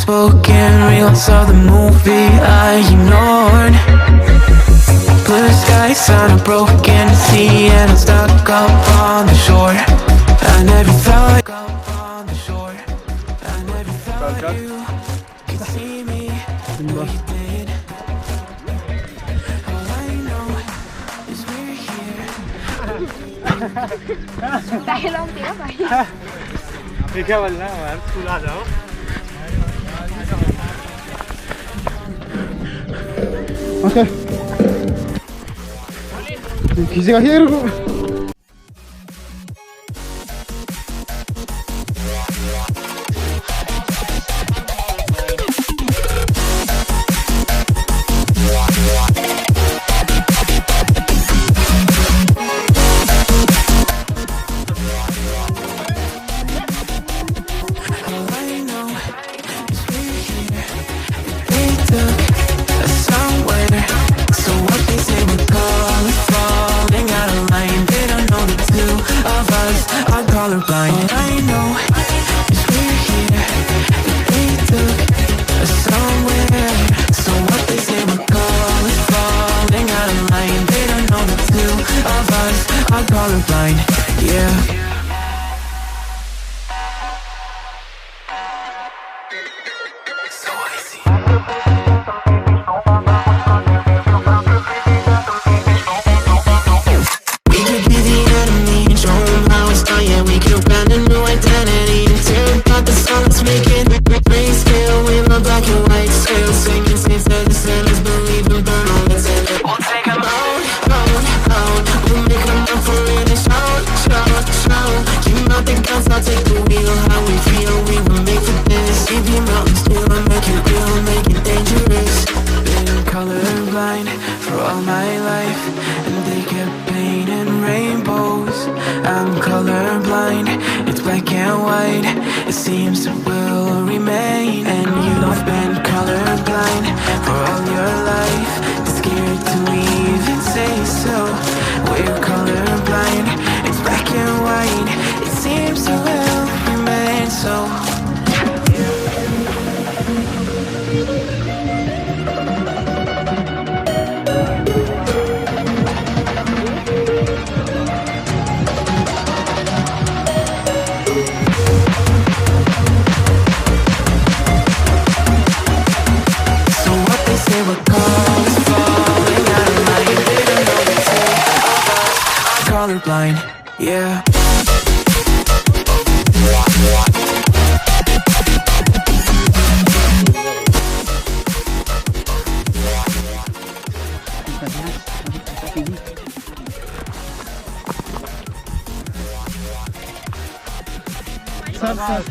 unspoken reels of the movie I ignored. Blue skies on a broken sea, and I'm stuck up on the shore. I never thought on the shore. I never thought you could see me the way you did. All I know is we're here. Đây lông tía vậy. Đi theo mình mà em thu ra đâu. 오케이. 기세가 흐르고. Colorblind, I know, 'cause we're here. They took us somewhere. So what they say we're falling out of line. They don't know the two of us are colorblind, yeah. So I see. Colorblind for all my life, and they kept painting rainbows. I'm colorblind, it's black and white. It seems it will remain. And you've been colorblind for all your life, too scared to even say so. We're colorblind, it's black and white. It seems it will remain so. Colorblind, yeah. Sat.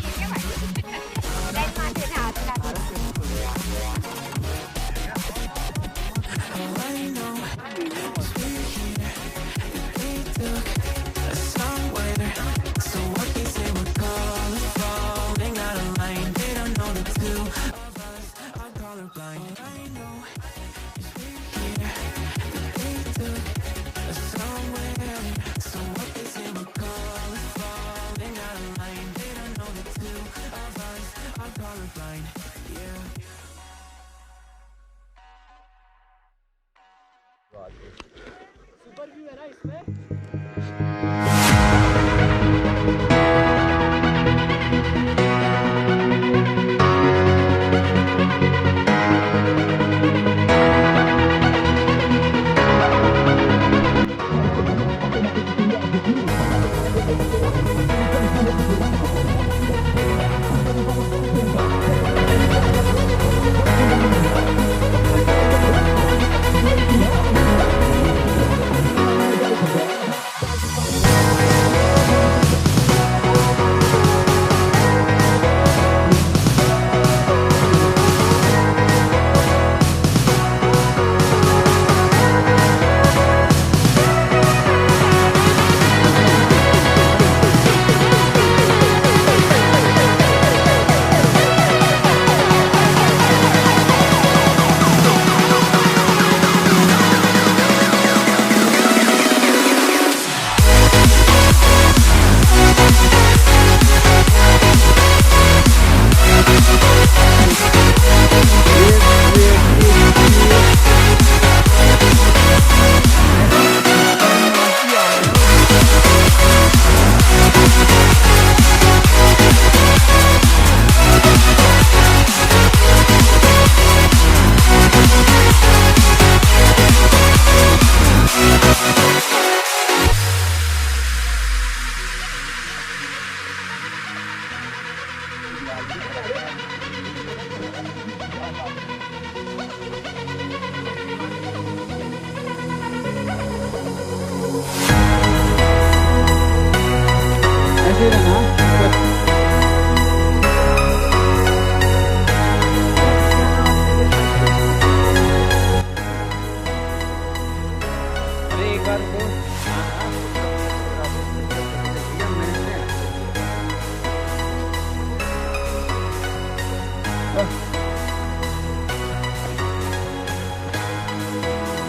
Super view है ना इसमें।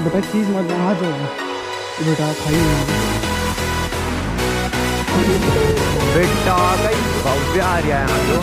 बेटा चीज मत आ जाओ बेटा खाई बेटा कई भव्य आ रहा है यहाँ तो।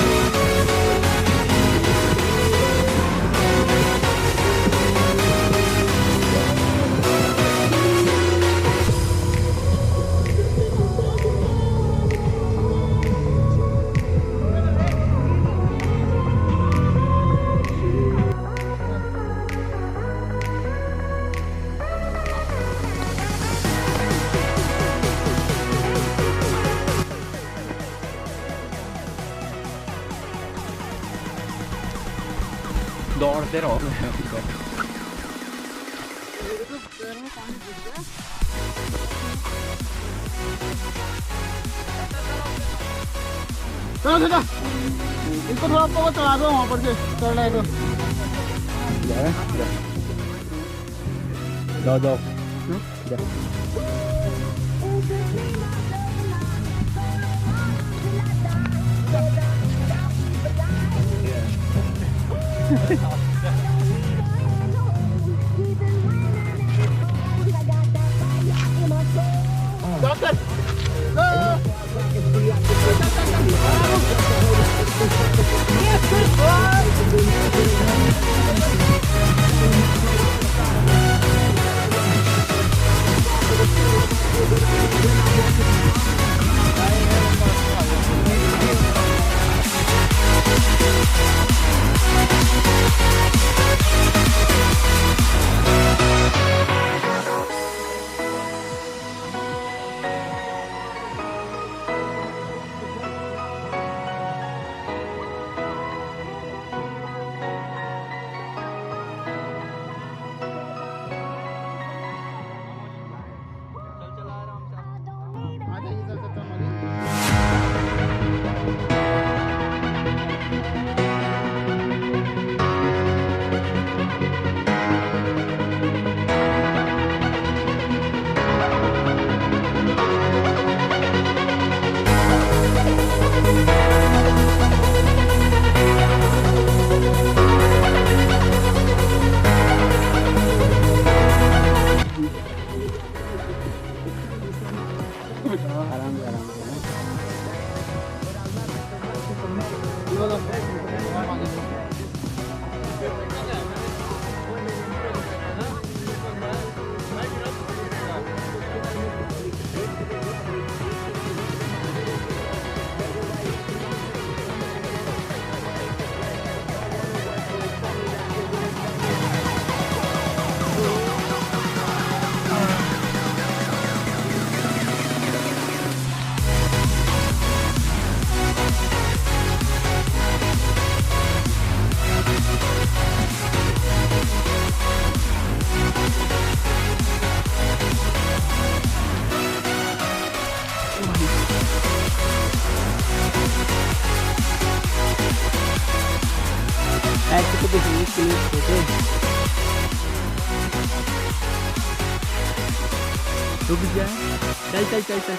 दौड़ते रहो। चलो चाचा इनको थोड़ा ऊपर चढ़ा दो वहाँ पर से चढ़ रहे तो जाओ जाओ ऐसे तो देखिए छोटे रुक जाए। चल चल चल चल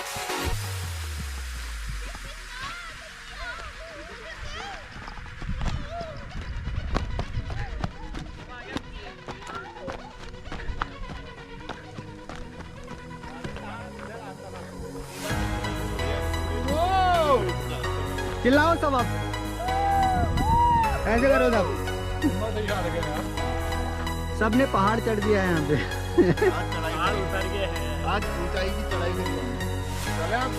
चिल्लाओ सब आप ऐसे करो सब। सबने पहाड़ चढ़ दिया है यहाँ पे। पहाड़ उतर गए हैं आज ऊंचाई की चढ़ाई में चले आप।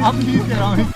अब ठीक कह रहा हूँ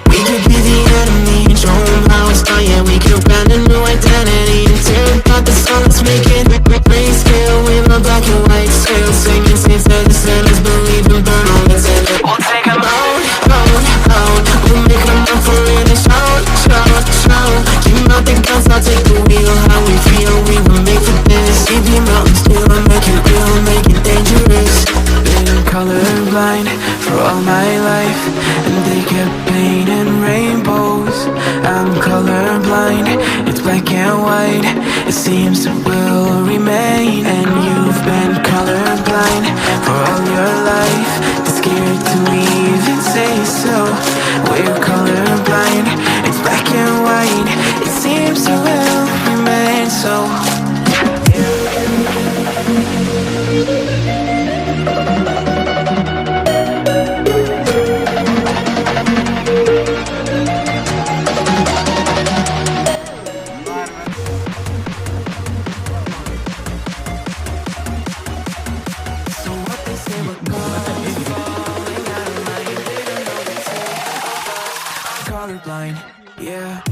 We could be the enemy and show 'em how it's done. Yeah, we could brand a new identity and tear apart the sun. Let's make it grayscale with my black and white scale. Singing saints to the sinners, believe and burn all that's in it. We'll take 'em out, out, out. We'll make 'em up for it and shout, shout, shout. Keep out the guns, I'll take the wheel. How we feel, we were made for this. Keep your mountains still, make it real, make it dangerous. Been colorblind for all my life, and they kept painting rainbows. I'm colorblind, it's black and white. It seems it will remain. And you've been colorblind for all your life, too scared to even say so. We're colorblind, it's black and white. It seems it will remain so. So what they say, what goes falling out of line. They don't know they say I'm colorblind, yeah.